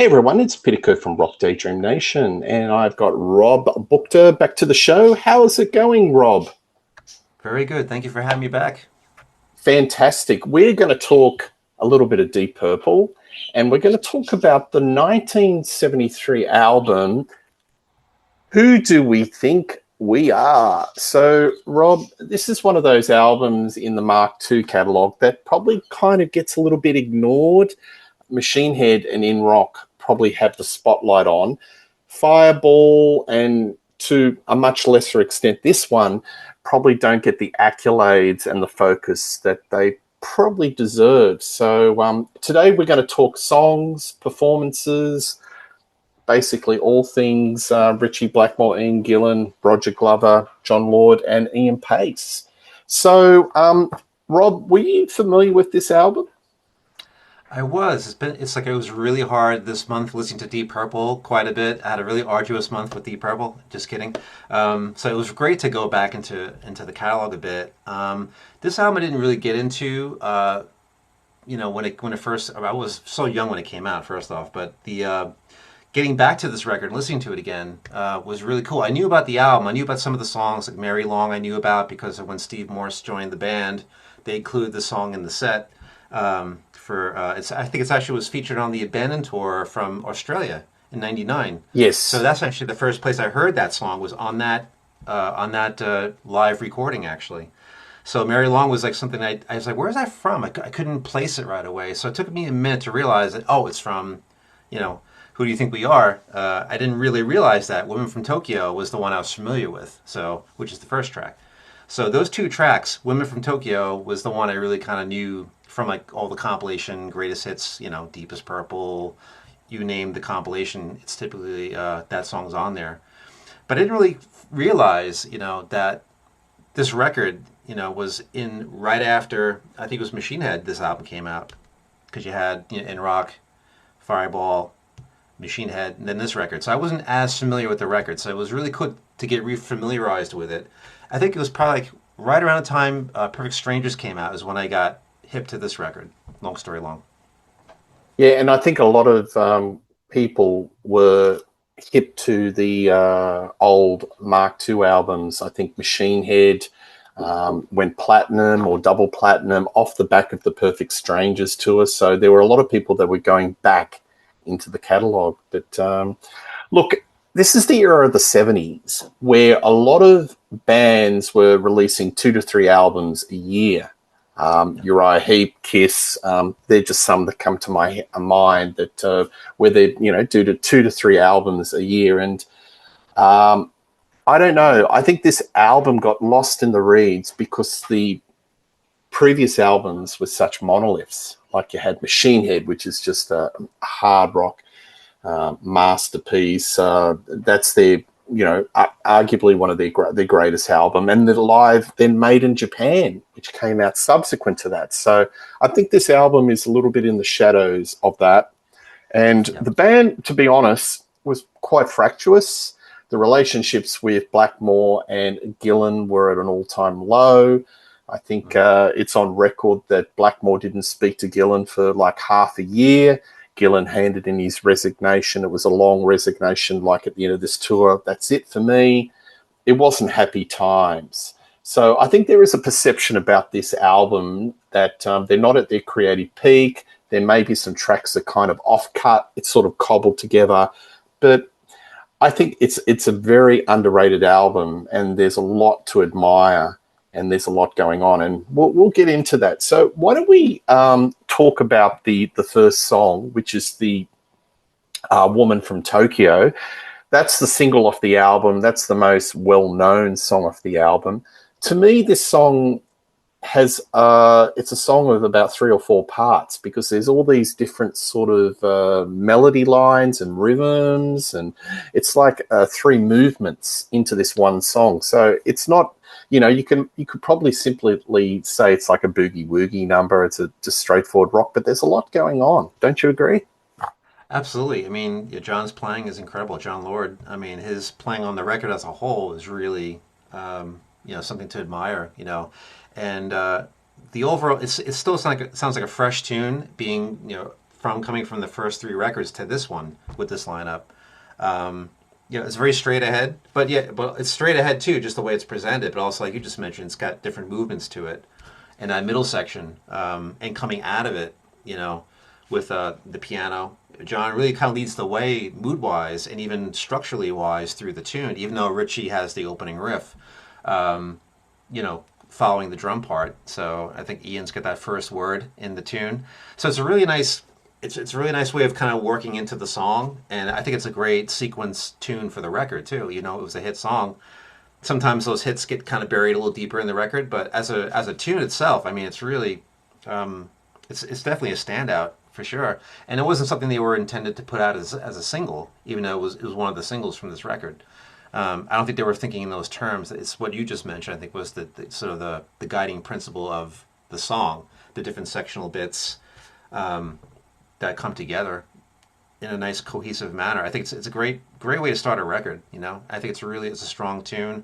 Hey everyone, it's Peter from Rock Daydream Nation, and I've got Rob Buchta back to the show. How is it going, Rob? Very good. Thank you for having me back. Fantastic. We're going to talk a little bit of Deep Purple, and we're going to talk about the 1973 album, Who Do We Think We Are? So, Rob, this is one of those albums in the Mark II catalogue that probably kind of gets a little bit ignored. Machine Head and In Rock probably have the spotlight on. Fireball and to a much lesser extent, this one probably don't get the accolades and the focus that they probably deserve. So today we're going to talk songs, performances, basically all things Richie Blackmore, Ian Gillan, Roger Glover, John Lord, and Ian Pace. So, Rob, were you familiar with this album? I was. It's like it was really hard this month listening to Deep Purple quite a bit. I had a really arduous month with Deep Purple. Just kidding. So it was great to go back into the catalog a bit. This album I didn't really get into. When it first, I was so young when it came out. First off, but the getting back to this record and listening to it again was really cool. I knew about the album. I knew about some of the songs, like Mary Long. I knew about because of when Steve Morse joined the band. They included the song in the set. I think it's actually was featured on the Abandon tour from Australia in '99. So Yes. that's actually the first place I heard that song was on that live recording actually. So Mary Long was like something I was like, where's that from? I couldn't place it right away. So it took me a minute to realize that, oh, it's from, you know, Who Do You Think We Are? I didn't really realize that Women from Tokyo was the one I was familiar with, so which is the first track. So those two tracks, Women from Tokyo was the one I really kind of knew from like all the compilation greatest hits, Deepest Purple, you name the compilation, it's typically that song's on there. But I didn't really realize, that this record, was in right after I think it was Machine Head. This album came out because you had In Rock, Fireball, Machine Head, and then this record. So I wasn't as familiar with the record. So it was really cool to get re-familiarized with it. I think it was probably like right around the time Perfect Strangers came out is when I got hip to this record. Long story long. Yeah, and I think a lot of people were hip to the old Mark II albums. I think Machine Head went platinum or double platinum off the back of the Perfect Strangers tour. So there were a lot of people that were going back into the catalogue. But look, this is the era of the 70s where a lot of bands were releasing 2 to 3 albums a year. Yeah. Uriah Heep, Kiss, they're just some that come to my mind that where they do 2 to 3 albums a year, and um, I don't know. I think this album got lost in the reeds because the previous albums were such monoliths. Like you had Machine Head, which is just a hard rock masterpiece. That's their, arguably one of their greatest album, and the live then Made in Japan, which came out subsequent to that. So I think this album is a little bit in the shadows of that. And Yeah. the band, to be honest, was quite fractious. The relationships with Blackmore and Gillan were at an all-time low. I think Mm-hmm. it's on record that Blackmore didn't speak to Gillan for like half a year. Gillan handed in his resignation. It was a long resignation, like at the end of this tour. That's it for me. It wasn't happy times. So I think there is a perception about this album that they're not at their creative peak. There may be some tracks that kind of off cut. It's sort of cobbled together, but I think it's a very underrated album, and there's a lot to admire, and there's a lot going on, and we'll get into that. So why don't we talk about the first song, which is the "Woman from Tokyo." That's the single off the album. That's the most well-known song off the album. To me, this song has it's a song of about 3 or 4 parts because there's all these different sort of melody lines and rhythms, and it's like 3 movements into this one song. So it's not, you could probably simply say it's like a boogie woogie number. It's a just straightforward rock, but there's a lot going on. Don't you agree? Absolutely. I mean, yeah, John's playing is incredible. John Lord. I mean, his playing on the record as a whole is really, something to admire. And the overall, it still sounds like a fresh tune, being from coming from the first three records to this one with this lineup. It's very straight ahead, but it's straight ahead too, just the way it's presented. But also, like you just mentioned, it's got different movements to it, in that middle section, and coming out of it, with the piano. John really kind of leads the way mood-wise and even structurally wise through the tune, even though Richie has the opening riff, following the drum part. So I think Ian's got that first word in the tune. So it's a really nice, it's a really nice way of kind of working into the song, and I think it's a great sequence tune for the record too. It was a hit song. Sometimes those hits get kind of buried a little deeper in the record, but as a tune itself, I mean, it's really, it's definitely a standout for sure. And it wasn't something they were intended to put out as a single, even though it was one of the singles from this record. I don't think they were thinking in those terms. It's what you just mentioned, I think, was the sort of the guiding principle of the song, the different sectional bits that come together in a nice cohesive manner. I think it's a great way to start a record. I think it's a strong tune.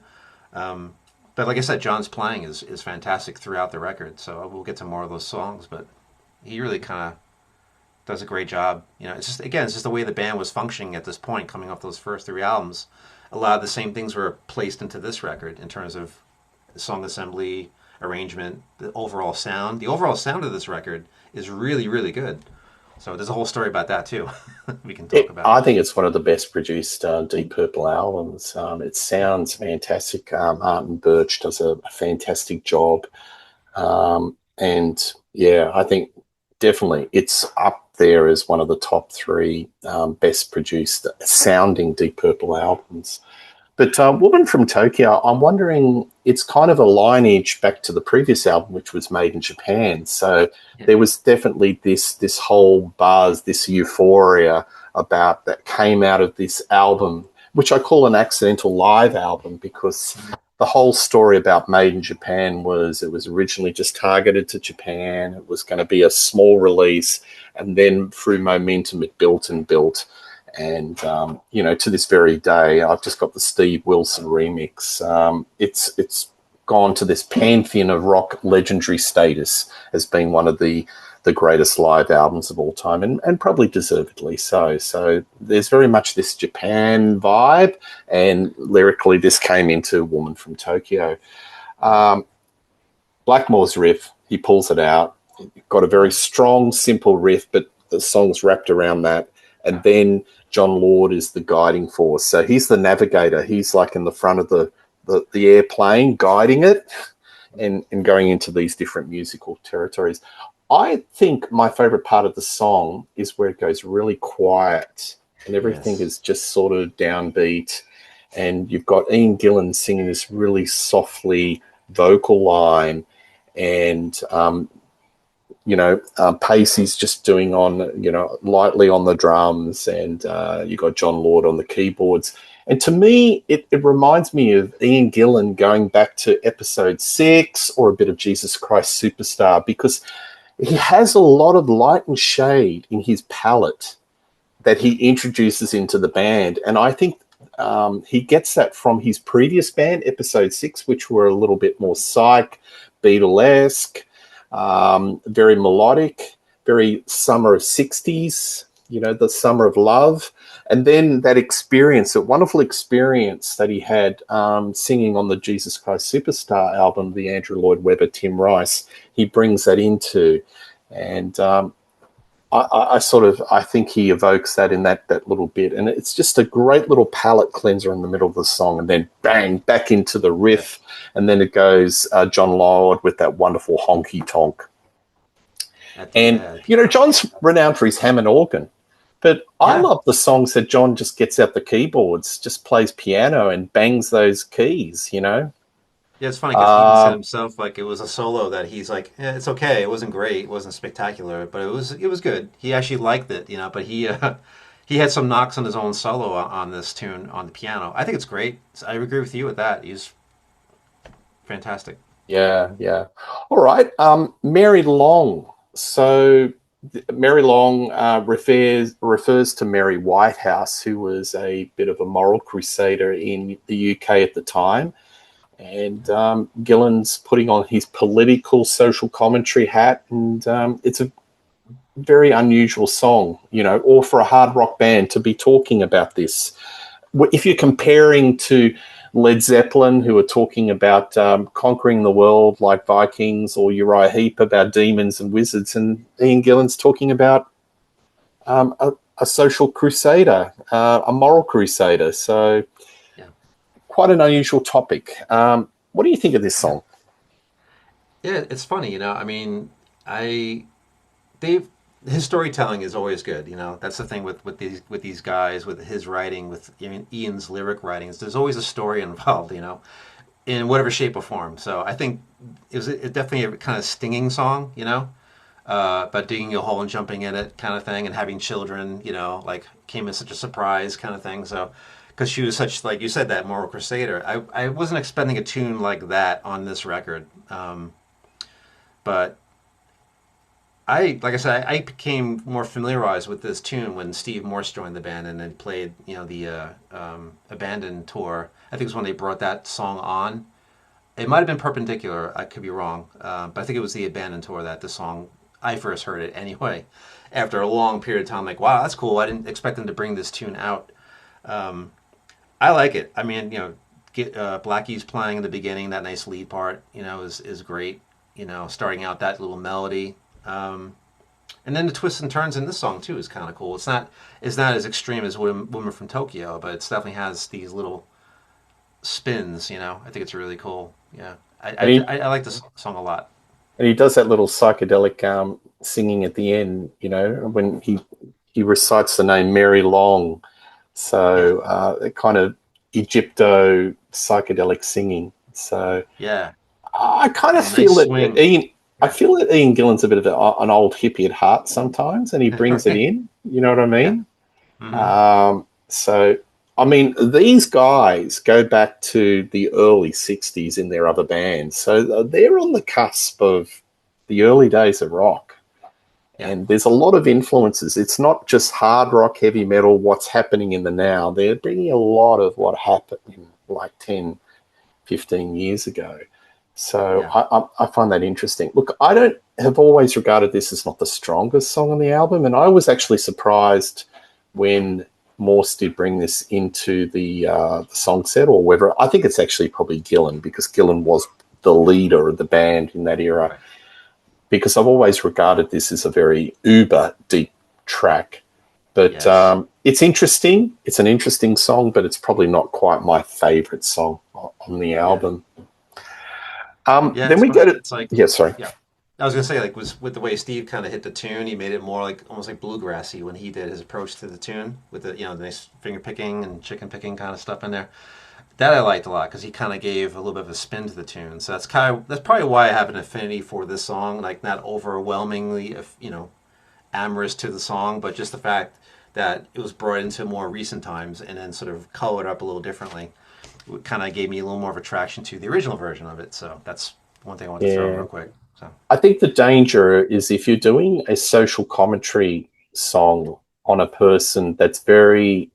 But like I said, John's playing is fantastic throughout the record. So we'll get to more of those songs, but he really kind of does a great job. It's just the way the band was functioning at this point, coming off those first three albums. A lot of the same things were placed into this record in terms of song assembly, arrangement, the overall sound. The overall sound of this record is really, really good. So there's a whole story about that too. We can talk about. I think it's one of the best produced Deep Purple albums. It sounds fantastic. Martin Birch does a fantastic job. And yeah, I think definitely it's up there as one of the top three best produced sounding Deep Purple albums. But Woman from Tokyo, I'm wondering, it's kind of a lineage back to the previous album, which was made in Japan. So there was definitely this whole buzz, this euphoria about that came out of this album, which I call an accidental live album, because the whole story about Made in Japan was it was originally just targeted to Japan. It was going to be a small release, and then through momentum it built and built. And, to this very day, I've just got the Steve Wilson remix. It's gone to this pantheon of rock legendary status as being one of the greatest live albums of all time, and probably deservedly so. So there's very much this Japan vibe, and lyrically this came into Woman from Tokyo. Blackmore's riff, he pulls it out. Got a very strong, simple riff, but the song's wrapped around that. And then John Lord is the guiding force. So he's the navigator. He's like in the front of the airplane, guiding it and going into these different musical territories. I think my favorite part of the song is where it goes really quiet and everything is just sort of downbeat. And you've got Ian Gillan singing this really softly vocal line, and Pacey's just doing on, lightly on the drums, and you got John Lord on the keyboards. And to me, it reminds me of Ian Gillan going back to episode 6 or a bit of Jesus Christ Superstar, because he has a lot of light and shade in his palette that he introduces into the band. And I think he gets that from his previous band, episode 6, which were a little bit more psych, Beatlesque, very melodic, very summer of 60s, the summer of love. And then that experience, that wonderful experience that he had singing on the Jesus Christ Superstar album, the Andrew Lloyd Webber, Tim Rice, he brings that into. And I think he evokes that in that little bit. And it's just a great little palate cleanser in the middle of the song. And then bang, back into the riff. And then it goes John Lord with that wonderful honky tonk. And, John's renowned for his Hammond organ. But I love the songs that John just gets out the keyboards, just plays piano and bangs those keys, Yeah, it's funny because he even said himself, like, it was a solo that he's like, it's okay. It wasn't great. It wasn't spectacular, but it was good. He actually liked it, but he had some knocks on his own solo on this tune on the piano. I think it's great. I agree with you with that. He's fantastic. Yeah. All right. Mary Long. So Mary Long refers to Mary Whitehouse, who was a bit of a moral crusader in the UK at the time. And Gillan's putting on his political social commentary hat, and it's a very unusual song, or for a hard rock band to be talking about this. If you're comparing to Led Zeppelin, who are talking about conquering the world like Vikings, or Uriah Heep about demons and wizards, and Ian Gillan's talking about a social crusader, a moral crusader. So Yeah. quite an unusual topic. What do you think of this Yeah. song? Yeah, it's funny, I mean, I Dave, his storytelling is always good. That's the thing with these guys, with his writing, with Ian's lyric writings. There's always a story involved. In whatever shape or form. So I think it definitely a kind of stinging song. About digging a hole and jumping in it, kind of thing, and having children. Like came as such a surprise, kind of thing. So. Because she was such, like you said, that moral crusader. I wasn't expecting a tune like that on this record. But like I said, I became more familiarized with this tune when Steve Morse joined the band and then played, the Abandon tour. I think it was when they brought that song on. It might have been Perpendicular. I could be wrong, but I think it was the Abandon tour that the song I first heard it anyway. After a long period of time, like, wow, that's cool. I didn't expect them to bring this tune out. I like it. I mean, Blackie's playing in the beginning. That nice lead part, is great. Starting out that little melody. And then the twists and turns in this song too is kind of cool. It's not as extreme as Woman from Tokyo, but it definitely has these little spins. I think it's really cool. Yeah, And he I like this song a lot. and he does that little psychedelic singing at the end. When he recites the name Mary Long. Yeah, So it kind of Egypto psychedelic singing. So yeah, I kind of and nice feel that swing. Ian. I Yeah, feel that Ian Gillan's a bit of an old hippie at heart sometimes, and he brings it in. You know what I yeah. mean? Mm-hmm. So, I mean, these guys go back to the early '60s in their other bands, so they're on the cusp of the early days of rock. Yeah, And there's a lot of influences. It's not just hard rock, heavy metal, what's happening in the now. They're bringing a lot of what happened in like 10, 15 years ago. So yeah. I find that interesting. Look, I don't have always regarded this as not the strongest song on the album. And I was actually surprised when Morse did bring this into the song set, or whether I think it's actually probably Gillan, because Gillan was the leader of the band in that era, Right. because I've always regarded this as a very uber deep track. But Yes. it's interesting. It's an interesting song, but it's probably not quite my favorite song on the Yeah. album. Yeah. Then It's we funny. go to, It's like, yeah, sorry. yeah. I was gonna say, like, was with the way Steve kind of hit the tune, he made it more like almost like bluegrassy when he did his approach to the tune with the nice finger picking and chicken picking kind of stuff in there. That I liked a lot because he kind of gave a little bit of a spin to the tune. So that's probably why I have an affinity for this song. Like not overwhelmingly, amorous to the song, but just the fact that it was brought into more recent times and then sort of colored up a little differently, kind of gave me a little more of attraction to the original version of it. So that's one thing I want to throw in Yeah. real quick. So I think the danger is if you're doing a social commentary song on a person that's very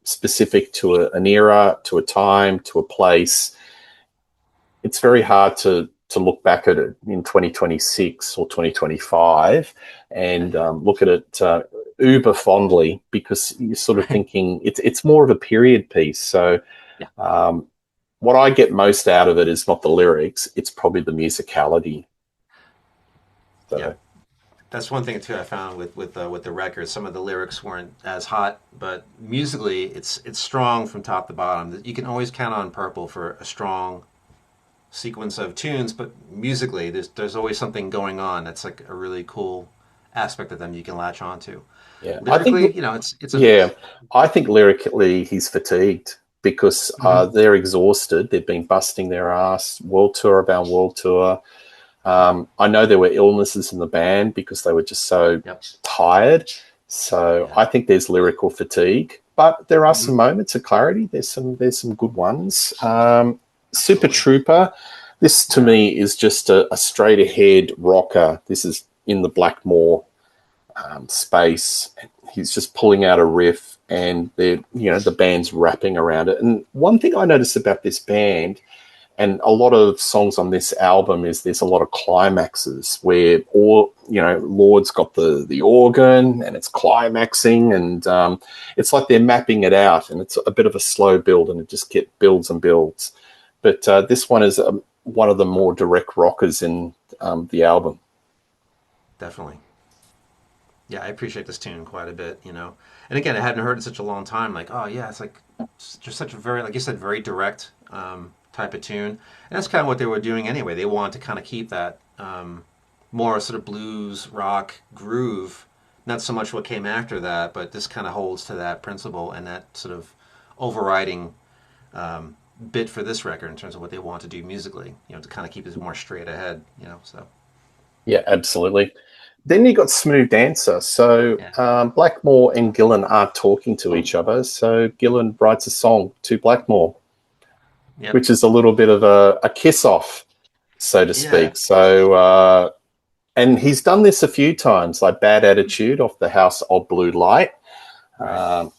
specific to an era, to a time, to a place, it's very hard to look back at it in 2026 or 2025 and look at it uber fondly, because you're sort of right, thinking it's more of a period piece. So yeah, um, what I get most out of it is not the lyrics; it's probably the musicality. yeah. So That's one thing too I found with the record. Some of the lyrics weren't as hot, but musically, it's strong from top to bottom. You can always count on Purple for a strong sequence of tunes, but musically, there's always something going on. That's like a really cool aspect of them you can latch onto. yeah, I think Lyrically, it's a yeah, mix. I think lyrically he's fatigued because Hmm. they're exhausted. They've been busting their ass, world tour about world tour. I know there were illnesses in the band because they were just so Yep. tired. So Yeah. I think there's lyrical fatigue, but there are some Hmm. moments of clarity. There's some good ones. Super Absolutely. Trooper. This to Yeah. me is just a straight ahead rocker. This is in the Blackmore space. He's just pulling out a riff, and the band's rapping around it. And one thing I noticed about this band, And a lot of songs on this album is there's a lot of climaxes where all Lord's got the organ and it's climaxing, and it's like they're mapping it out, and it's a bit of a slow build, and it just builds and builds. But this one is one of the more direct rockers in the album. Definitely. Yeah, I appreciate this tune quite a bit, you know. And again, I hadn't heard it in such a long time. Like, oh yeah, it's like just such a very, like you said, very direct type of tune. And that's kind of what they were doing anyway. They wanted to kind of keep that more sort of blues rock groove. Not so much what came after that, but this kind of holds to that principle and that sort of overriding bit for this record in terms of what they want to do musically. You know, to kind of keep it more straight ahead. You know, so Yeah, absolutely. Then you got Smooth Dancer. So yeah, Blackmore and Gillan aren't talking to each other. So Gillan writes a song to Blackmore, yep, which is a little bit of a kiss off, so to yeah, speak. So, and he's done this a few times, like Bad Attitude off the House of Blue Light. right, Um,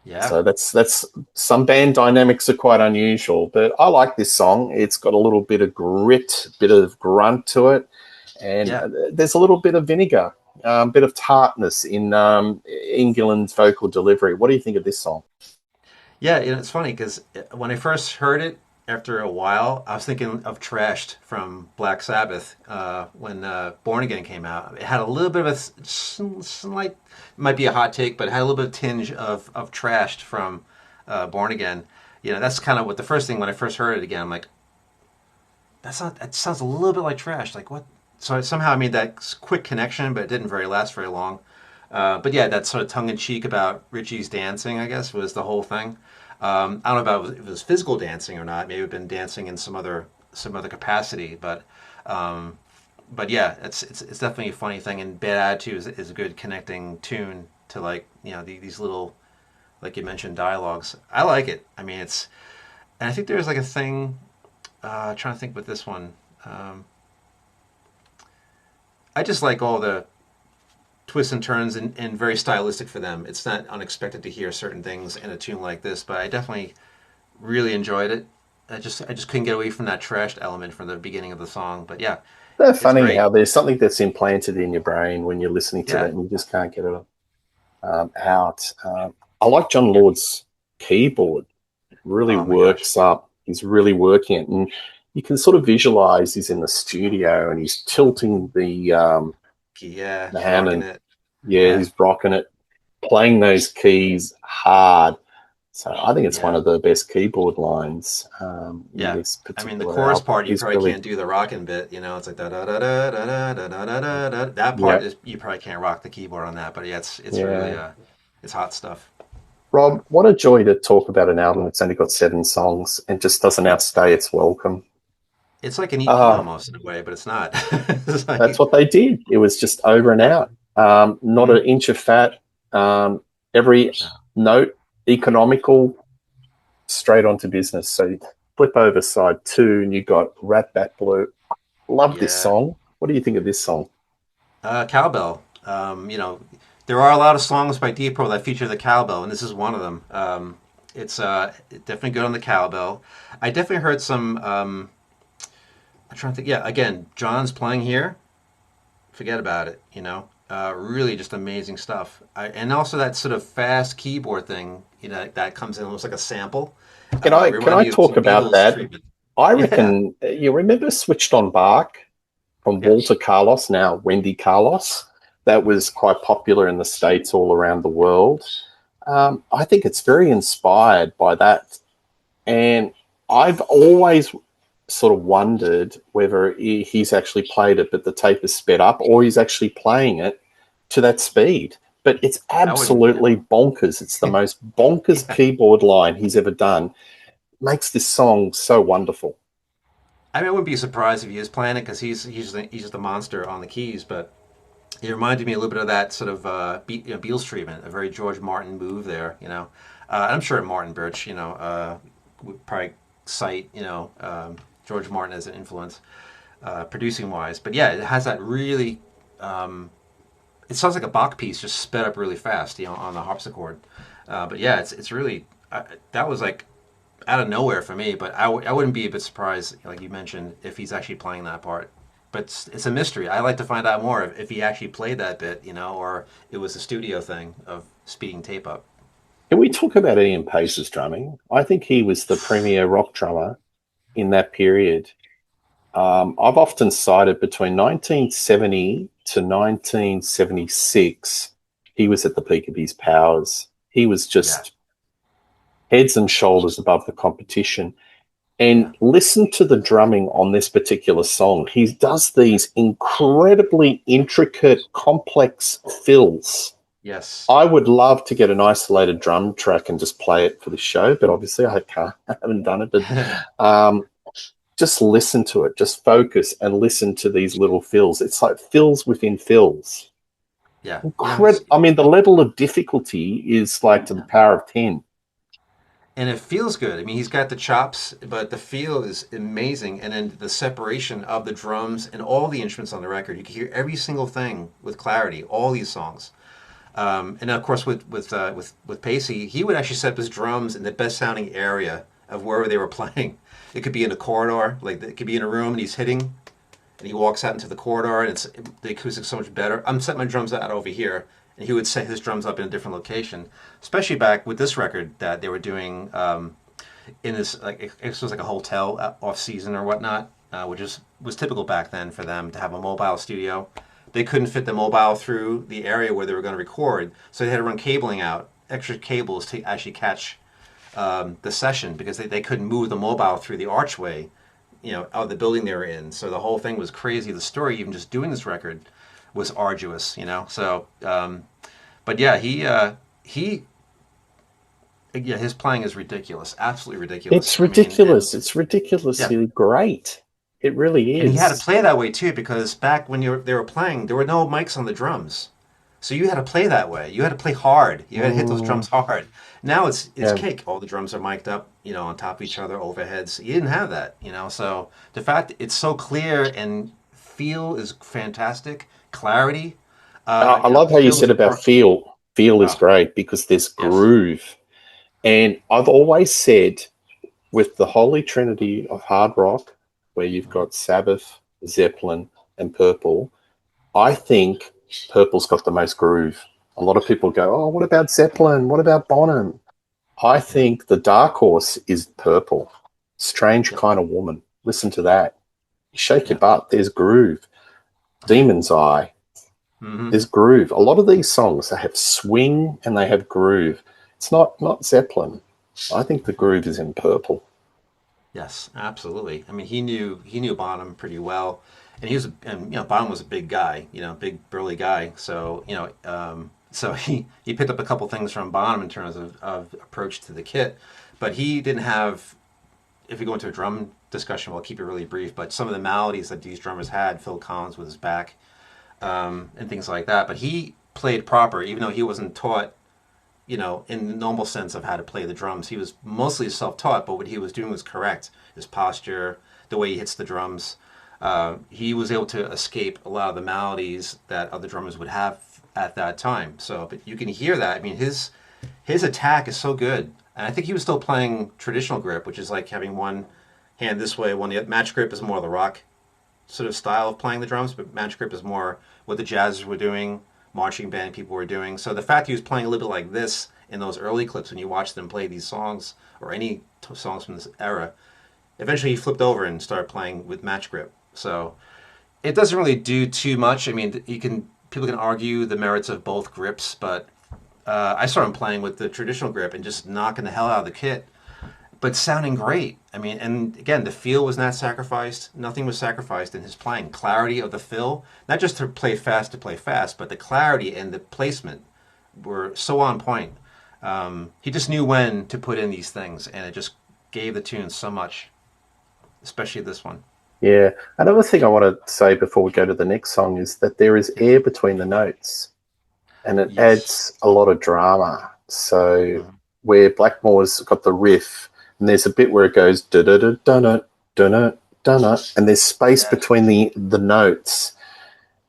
yeah, so that's some band dynamics are quite unusual, but I like this song. It's got a little bit of grit, bit of grunt to it, and yeah. there's a little bit of vinegar, bit of tartness in Gillan's vocal delivery. What do you think of this song? Yeah, you know, it's funny because when I first heard it, after a while, I was thinking of Trashed from Black Sabbath when Born Again came out. It had a little bit of a slight, might be a hot take, but it had a little bit of tinge of Trashed from Born Again. You know, that's kind of what the first thing when I first heard it again. I'm like, that sounds a little bit like Trash. Like what? So somehow I made that quick connection, but it didn't last very long. But yeah, that sort of tongue in cheek about Richie's dancing, I guess, was the whole thing. I don't know about if it was physical dancing or not. Maybe it had been dancing in some other capacity, but yeah, it's definitely a funny thing. And Bad Attitude is a good connecting tune to like these little, like you mentioned, dialogues. I like it. I mean, and I think there's like a thing. Trying to think with this one. I just like all the twists and turns and very stylistic for them. It's not unexpected to hear certain things in a tune like this, but I definitely really enjoyed it. I just couldn't get away from that trashed element from the beginning of the song. But yeah, They're it's funny great. how there's something that's implanted in your brain when you're listening to that, Yeah. and you just can't get it out. I like John Lord's keyboard. Really Oh my gosh. works up. He's really working it, and you can sort of visualize he's in the studio and he's tilting Yeah, the rocking Hammond. it. Yeah, Yeah. he's rocking it, playing those keys hard. So I think it's one Yeah. of the best keyboard lines in Yeah. this I mean, the particular chorus album. part you He's probably really, can't do the rocking bit. You know, it's like da da da da da da da da da da. That part yeah, is you probably can't rock the keyboard on that. But yeah, it's really yeah. it's hot stuff. Rob, what a joy to talk about an album that's only got 7 songs and just doesn't outstay its welcome. It's like an EP Uh, almost in a way, but it's not. It's that's like, what they did. It was just over and out. Not mhm. an inch of fat. Every No. note economical, straight onto business. So flip over side 2 and you got Rat Bat Blue. Love this Yeah. song. What do you think of this song? Cowbell. There are a lot of songs by Depot that feature the cowbell, and this is one of them. It's definitely good on the cowbell. I definitely heard some. I'm trying to think. Yeah, again, John's playing here. Forget about it. Really just amazing stuff. And also that sort of fast keyboard thing. That comes in almost like a sample. Can Remind I me of talk some about Beatles that? treatment. I Yeah. reckon you remember Switched on Bark from Yeah. Walter Carlos, now Wendy Carlos. That was quite popular in the States, all around the world. I think it's very inspired by that. And I've always sort of wondered whether he's actually played it, but the tape is sped up, or he's actually playing it to that speed. But it's I wouldn't. Yeah. absolutely bonkers. It's the most bonkers Yeah. keyboard line he's ever done. Makes this song so wonderful. I mean, I wouldn't be surprised if he is playing it because he's just a monster on the keys. But it reminded me a little bit of that sort of Beatles treatment, a very George Martin move there. I'm sure Martin Birch, would probably cite George Martin as an influence, producing wise. But yeah, it has that really. It sounds like a Bach piece just sped up really fast, on the harpsichord. But yeah, it's really that was like out of nowhere for me, but I wouldn't be a bit surprised, like you mentioned, if he's actually playing that part. But it's a mystery. I like to find out more if he actually played that bit, or it was a studio thing of speeding tape up. Can we talk about Ian Pace's drumming? I think he was the premier rock drummer in that period. I've often cited between 1970 to 1976, he was at the peak of his powers. He was Yeah, just heads and shoulders above the competition. yeah, And listen to the drumming on this particular song. He does these incredibly intricate, complex fills. yes, I would love to get an isolated drum track and just play it for the show, but obviously I can't. I haven't done it. But um, just listen to it. Just focus and listen to these little fills. It's like fills within fills. yeah. I mean, the level of difficulty is like to the Yeah. power of 10. And it feels good. I mean, he's got the chops, but the feel is amazing. And then the separation of the drums and all the instruments on the record, you can hear every single thing with clarity. All these songs. And of course, with Pacey, he would actually set up his drums in the best sounding area of wherever they were playing. It could be in a corridor, like it could be in a room, and he's hitting, and he walks out into the corridor, and the acoustic's so much better. I'm setting my drums out over here, and he would set his drums up in a different location. Especially back with this record that they were doing in this, like it was like a hotel off season or whatnot, which was typical back then for them to have a mobile studio. They couldn't fit the mobile through the area where they were going to record, so they had to run cabling out, extra cables to actually catch the session because they couldn't move the mobile through the archway, of the building they were in. So the whole thing was crazy. The story, even just doing this record, was arduous. So, but yeah, yeah, his playing is ridiculous, absolutely ridiculous. It's I mean, and ridiculous. It's yeah, ridiculously great. It really and he had to is. play that way too because back when they were playing, there were no mics on the drums. So you had to play that way. You had to play hard. You had to hit those Mm, drums hard. Now it's yeah. cake. All the drums are mic'd up, on top of each other, overheads. You didn't have that. So the fact it's so clear and feel is fantastic, clarity. I love The how you feel is said about perfect. feel. Feel is Oh great because there's yes, groove. And I've always said with the holy trinity of hard rock, where you've hmm got Sabbath, Zeppelin, and Purple, I think Purple's got the most groove. A lot of people go, oh, what about Zeppelin? What about Bonham? I yeah, think the dark horse is Purple. Strange yep, kind of woman. Listen to that. Shake your yeah, butt. There's groove. yeah. Demon's Eye. hmm There's groove. A lot of these songs, they have swing and they have groove. It's not Zeppelin. I think the groove is in Purple. Yes, absolutely. I mean, he knew Bonham pretty well, and Bonham was a big guy, big burly guy. So so he picked up a couple things from Bonham in terms of approach to the kit, but he didn't have. If we go into a drum discussion, we'll keep it really brief. But some of the maladies that these drummers had, Phil Collins with his back, and things like that. But he played proper, even though he wasn't taught in the normal sense of how to play the drums. He was mostly self-taught, but what he was doing was correct. His posture, the way he hits the drums, he was able to escape a lot of the maladies that other drummers would have at that time. So, but you can hear that. I mean, his attack is so good, and I think he was still playing traditional grip, which is like having one hand this way, one the other. Match grip is more the rock sort of style of playing the drums, but match grip is more what the jazzers were doing, marching band people were doing. So the fact he was playing a little bit like this in those early clips when you watch them play these songs or any songs from this era, eventually he flipped over and started playing with match grip. So it doesn't really do too much. I mean, people can argue the merits of both grips, but I started playing with the traditional grip and just knocking the hell out of the kit but sounding great. I mean, and again, the feel was not sacrificed. Nothing was sacrificed in his playing. Clarity of the fill, not just to play fast, but the clarity and the placement were so on point. He just knew when to put in these things, and it just gave the tune so much, especially this one. Yeah. Another thing I want to say before we go to the next song is that there is Yeah. air between the notes and it Yes. adds a lot of drama. So Mhm. where Blackmore's got the riff and there's a bit where it goes da da da da da da and there's space Yeah. between the notes.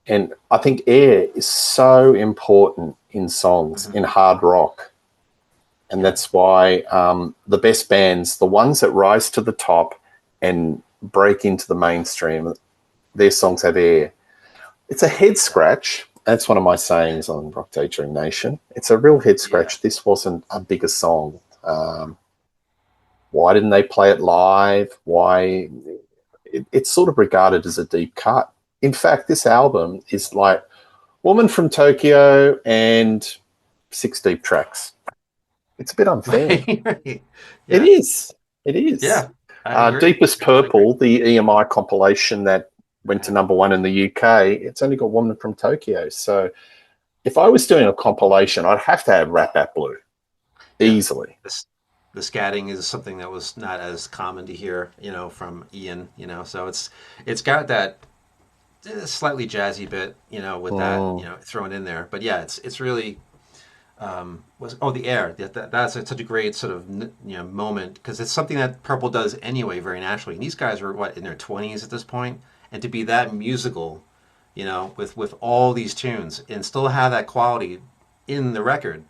And I think air is so important in songs, Mhm. in hard rock. And Yeah. that's why the best bands, the ones that rise to the top and break into the mainstream, their songs have air. It's a head scratch. That's one of my sayings on Rock Daydream Nation. It's a real head Yeah. scratch. This wasn't a bigger song. Why didn't they play it live? Why? It's sort of regarded as a deep cut. In fact, this album is like Woman from Tokyo and six deep tracks. It's a bit unfair. Right. Right. It Yeah. is. It is. Yeah. I agree. Deepest I agree. Purple, the EMI compilation that went to number one in the UK, it's only got Woman from Tokyo. So if I was doing a compilation, I'd have to have Rat Bat Blue Yeah. easily. This the scatting is something that was not as common to hear, from Ian, So it's got that slightly jazzy bit, with that, Mm, thrown in there. But yeah, it's really was the air. That's such a great sort of moment because it's something that Purple does anyway, very naturally. And these guys were what in their 20s at this point, and to be that musical, with all these tunes and still have that quality in the record.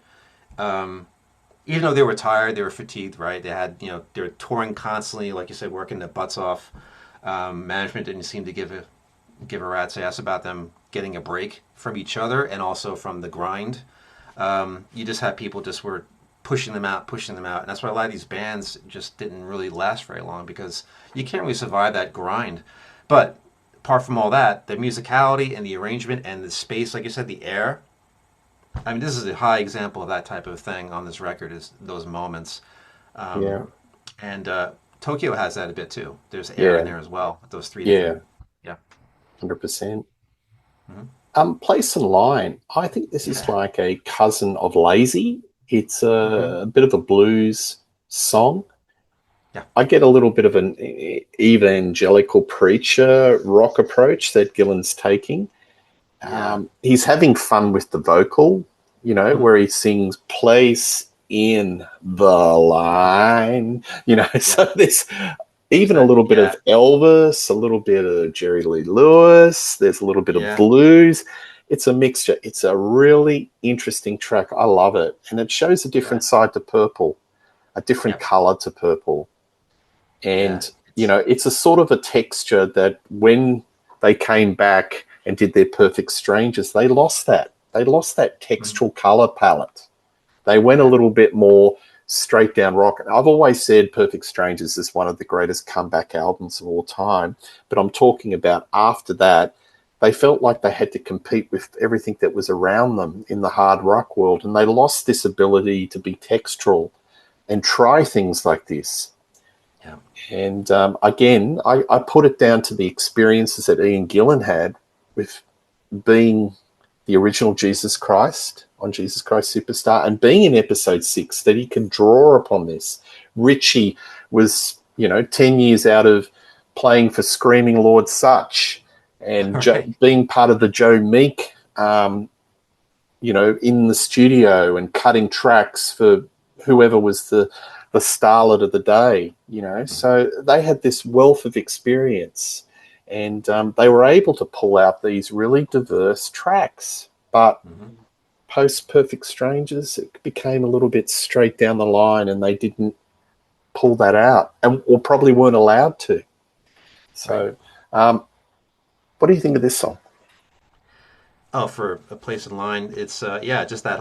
Even though they were tired, they were fatigued, right? They had, they were touring constantly, like you said, working their butts off. Management didn't seem to give a rat's ass about them getting a break from each other and also from the grind. You just had people just were pushing them out, and that's why a lot of these bands just didn't really last very long because you can't really survive that grind. But apart from all that, the musicality and the arrangement and the space, like you said, the air. I mean, this is a high example of that type of thing on this record is those moments. yeah, And Tokyo has that a bit too. There's air in yeah, there as well. Those three yeah, different, yeah, 100%. hmm Place and Line, I think this is yeah, like a cousin of Lazy. It's hmm a bit of a blues song. yeah, I get a little bit of an evangelical preacher rock approach that Gillan's taking. yeah, He's having fun with the vocal, hmm where he sings "Place in the Line," yeah. So there's There's even a that, little bit yeah, of Elvis, a little bit of Jerry Lee Lewis. There's a little bit of yeah, blues. It's a mixture. It's a really interesting track. I love it, and it shows a yeah, different side to Purple, a different yeah, color to Purple. yeah. And, it's a sort of a texture that when they came back and did their Perfect Strangers, they lost that. They lost that Mhm. textural color palette. They went a Yeah. little bit more straight down rock. I've always said Perfect Strangers is one of the greatest comeback albums of all time, but I'm talking about after that, they felt like they had to compete with everything that was around them in the hard rock world, and they lost this ability to be textural and try things like this. Yeah. And again, I put it down to the experiences that Ian Gillan had with being the original Jesus Christ on Jesus Christ Superstar and being in episode 6 that he can draw upon this. Richie was, 10 years out of playing for Screaming Lord Sutch and Right. being part of the Joe Meek, in the studio and cutting tracks for whoever was the starlet of the day, Mhm. So they had this wealth of experience and they were able to pull out these really diverse tracks. But Mhm. post Perfect Strangers, it became a little bit straight down the line and they didn't pull that out and or probably weren't allowed to. Right. So, um, what do you think of this song? Oh, for a place in line, it's yeah, just that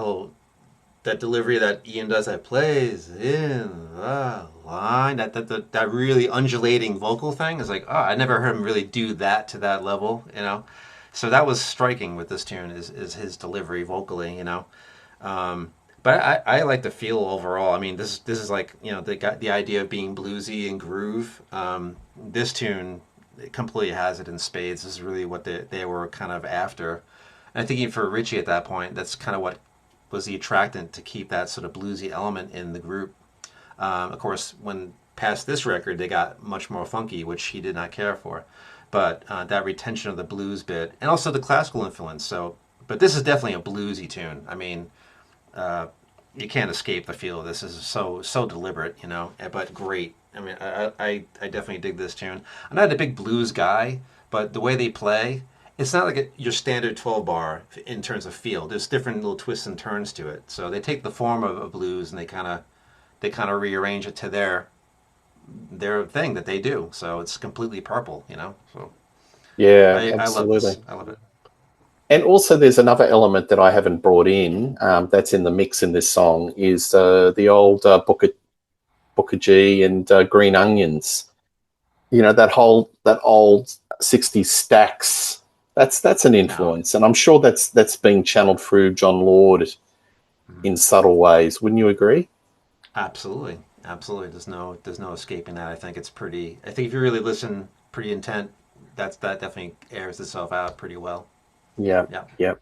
delivery that Ian does that plays in the line that really undulating vocal thing is like, oh, I never heard him really do that to that level. So that was striking with this tune is his delivery vocally. um, but I like the feel overall. I mean, this is like the idea of being bluesy and groove. This tune completely has it in spades. This is really what they were kind of after. And I think even for Richie at that point, that's kind of what was the attractant to keep that sort of bluesy element in the group. Of course, when past this record, they got much more funky, which he did not care for. But that retention of the blues bit and also the classical influence. So, but this is definitely a bluesy tune. I mean, uh, you can't escape the feel of this. This is so deliberate, but great. I mean, I definitely dig this tune. I'm not a big blues guy, but the way they play it's not like your standard 12 bar in terms of feel. There's different little twists and turns to it. So they take the form of a blues and they kind of rearrange it to their thing that they do. So it's completely purple, you know. So Yeah, I love absolutely. this. I love it. And also, there's another element that I haven't brought in that's in the mix in this song is the old Booker G and Green Onions. You know that old '60s stacks. That's an No, influence, and I'm sure that's being channeled through John Lord mhm. in subtle ways. Wouldn't you agree? Absolutely, absolutely. There's no escaping that. I think it's pretty. I think if you really listen, pretty intent. That definitely airs itself out pretty well. Yeah, Yeah. yeah.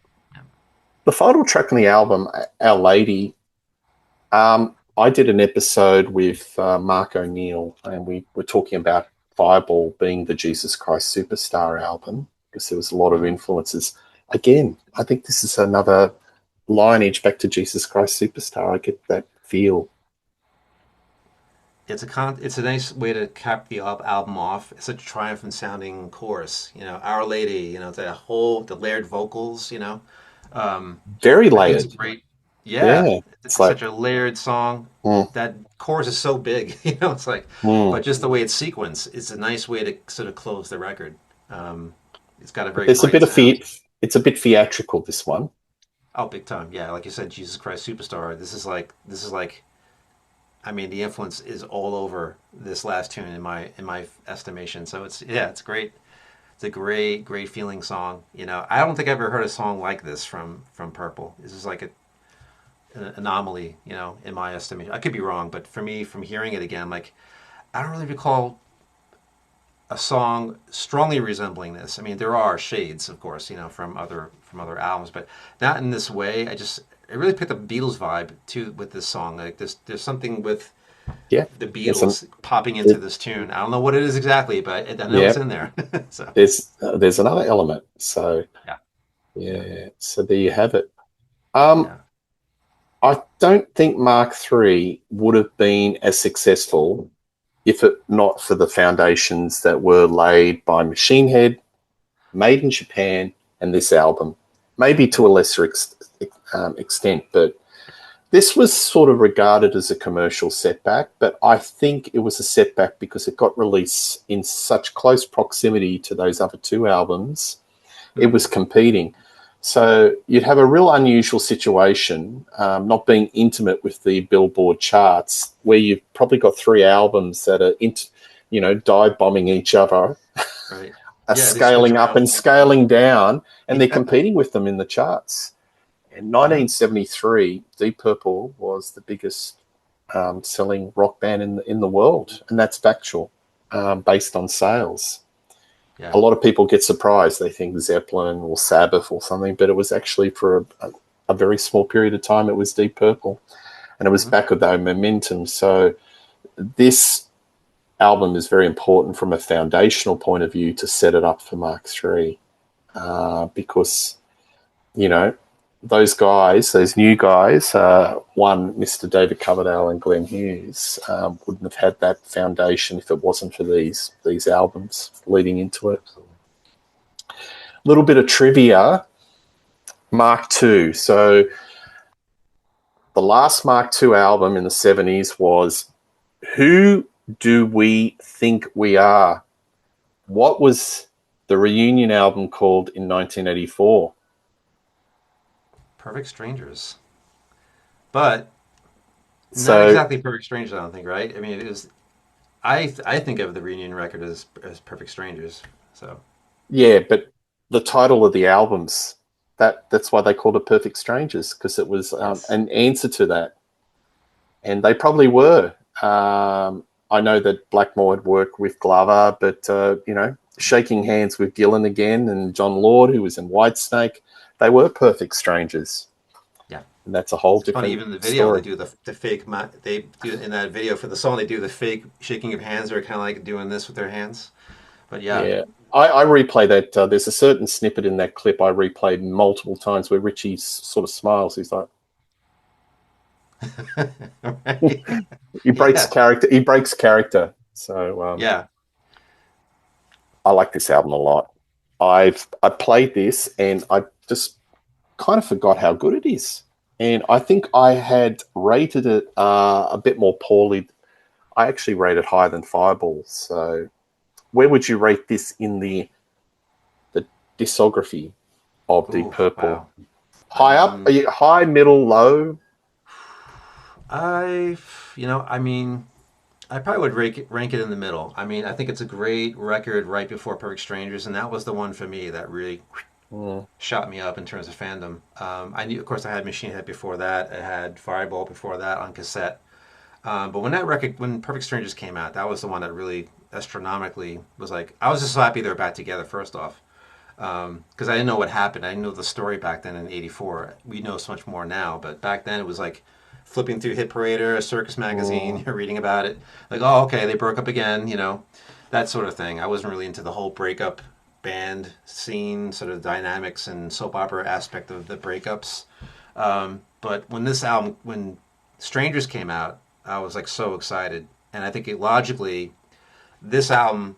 The final track on the album, Our Lady. I did an episode with Mark O'Neill, and we were talking about Fireball being the Jesus Christ Superstar album because there was a lot of Mhm. influences. Again, I think this is another lineage back to Jesus Christ Superstar. I get that feel. It's a nice way to cap the album off. It's such a triumphant sounding chorus. Our Lady. The layered vocals. Very I think it's layered. great. Yeah, Yeah. It's it's like, such a layered song. mm, That chorus is so big. It's like, mm. but just the way it's sequenced, it's a nice way to sort of close the record. Um, it's got a But very there's a bright bit of sound. it's a bit theatrical, this one. Oh, big time. Yeah, like you said, Jesus Christ Superstar. This is like. I mean, the influence is all over this last tune in my estimation. So it's great. It's a great, great feeling song. I don't think I've ever heard a song like this from Purple. This is like an anomaly, in my estimation. I could be wrong, but for me, from hearing it again, like I don't really recall a song strongly resembling this. I mean, there are shades, of course, from other albums, but not in this way. I really picked up Beatles vibe too with this song. Like there's something with Yeah. the There's an Beatles popping into there- this tune. I don't know what it is exactly, but I know yeah. it's in there. So There's another element. So yeah, yeah, yeah. So there you have it. Um, yeah. I don't think Mark III would have been as successful if it not for the foundations that were laid by Machine Head, Made in Japan, and this album. Maybe to a lesser extent, but this was sort of regarded as a commercial setback. But I think it was a setback because it got released in such close proximity to those other two albums. It Hmm. was competing. So you'd have a real unusual situation, not being intimate with the Billboard charts, where you've probably got three albums that are, dive bombing each other, Right. are Yeah, they switch scaling up around. and scaling down, and they're Yeah. competing with them in the charts. In Yeah. 1973, Deep Purple was the biggest selling rock band in the world, and that's factual, based on sales. A Yeah. lot of people get surprised. They think Zeppelin or Sabbath or something, but it was actually for a very small period of time. It was Deep Purple, and it was Hmm. back with that momentum. So this album is very important from a foundational point of view to set it up for Mark III, because you know those guys, those new guys, one Mr. David Coverdale and Glenn Hughes, wouldn't have had that foundation if it wasn't for these albums leading into it. Absolutely. Little bit of trivia. Mark II. So the last Mark II album in the 70s was Who Do We Think We Are? What was the reunion album called in 1984? Perfect Strangers, but not So, exactly Perfect Strangers. I don't think. Right. I mean, it is. I think of the reunion record as Perfect Strangers. So yeah, but the title of the albums, that's why they called it Perfect Strangers, because it was yes. an answer to that. And they probably were. I know that Blackmore had worked with Glover, but shaking hands with Gillan again and John Lord, who was in Whitesnake, they were perfect strangers, Yeah. and that's a whole It's funny, different even in the video, they story. do the fake. They do in that video for the song. They do the fake shaking of hands. They're kind of like doing this with their hands. But yeah, Yeah, I replay that. There's a certain snippet in that clip I replayed multiple times where Richie sort of smiles. He's like, right. he breaks Yeah, character. He breaks character. So yeah. I like this album a lot. I played this and I just kind of forgot how good it is. And I think I had rated it a bit more poorly. I actually rated higher than Fireball. So where would you rate this in the discography of Deep Ooh, Purple? wow. High up? Are you high, middle, low? I, I mean, I probably would rank it in the middle. I mean, I think it's a great record right before Perfect Strangers, and that was the one for me that really Mm. shot me up in terms of fandom. I knew, of course, I had Machine Head before that. I had Fireball before that on cassette. But when Perfect Strangers came out, that was the one that really astronomically was like, I was just so happy they were back together, first off. Because I didn't know what happened. I didn't know the story back then in '84. We know so much more now, but back then it was like flipping through Hit Parader, a Circus magazine, Mm. you're reading about it. Like, oh, okay, they broke up again, that sort of thing. I wasn't really into the whole breakup band scene, sort of dynamics and soap opera aspect of the breakups. But when Strangers came out, I was like so excited. And I think logically, this album,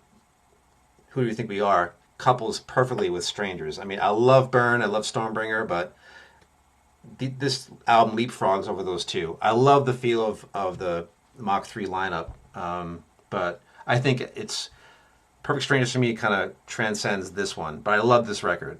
Who Do You Think We Are, couples perfectly with Strangers. I mean, I love Burn, I love Stormbringer, but this album leapfrogs over those two. I love the feel of the Mach 3 lineup, but I think it's Perfect Strangers for me kind of transcends this one, but I love this record.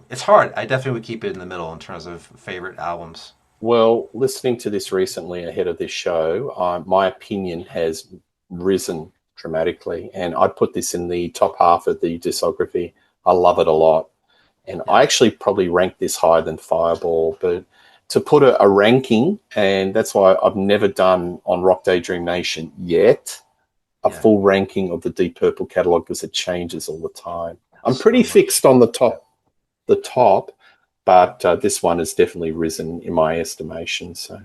It's hard. I definitely would keep it in the middle in terms of favorite albums. Well, listening to this recently ahead of this show, my opinion has risen dramatically, and I'd put this in the top half of the discography. I love it a lot, and I Yeah, actually probably rank this higher than Fireball. But to put a ranking, and that's why I've never done on Rock Daydream Nation yet a yeah, full ranking of the Deep Purple catalog because it changes all the time. I'm pretty so fixed much. on the top, but this one has definitely risen in my estimation. So,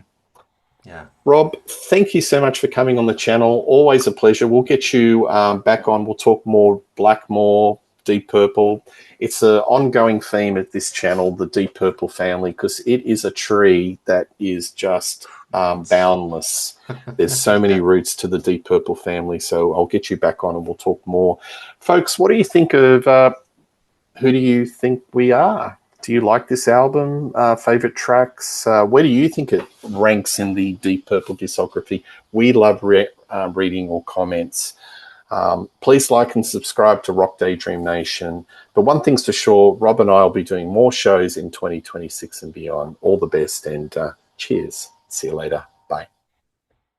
Yeah, Rob, thank you so much for coming on the channel. Always a pleasure. We'll get you back on. We'll talk more Blackmore, Deep Purple. It's an ongoing theme at this channel, the Deep Purple family, because it is a tree that is just roots. boundless. There's so many Yeah. roots to the Deep Purple family. So I'll get you back on and we'll talk more. Folks, what do you think of Who Do You Think We Are? Do you like this album? Favorite tracks? Where do you think it ranks in the Deep Purple discography? We love reading all comments. Please like and subscribe to Rock Daydream Nation. But one thing's for sure, Rob and I will be doing more shows in 2026 and beyond. All the best and cheers. See you later. Bye.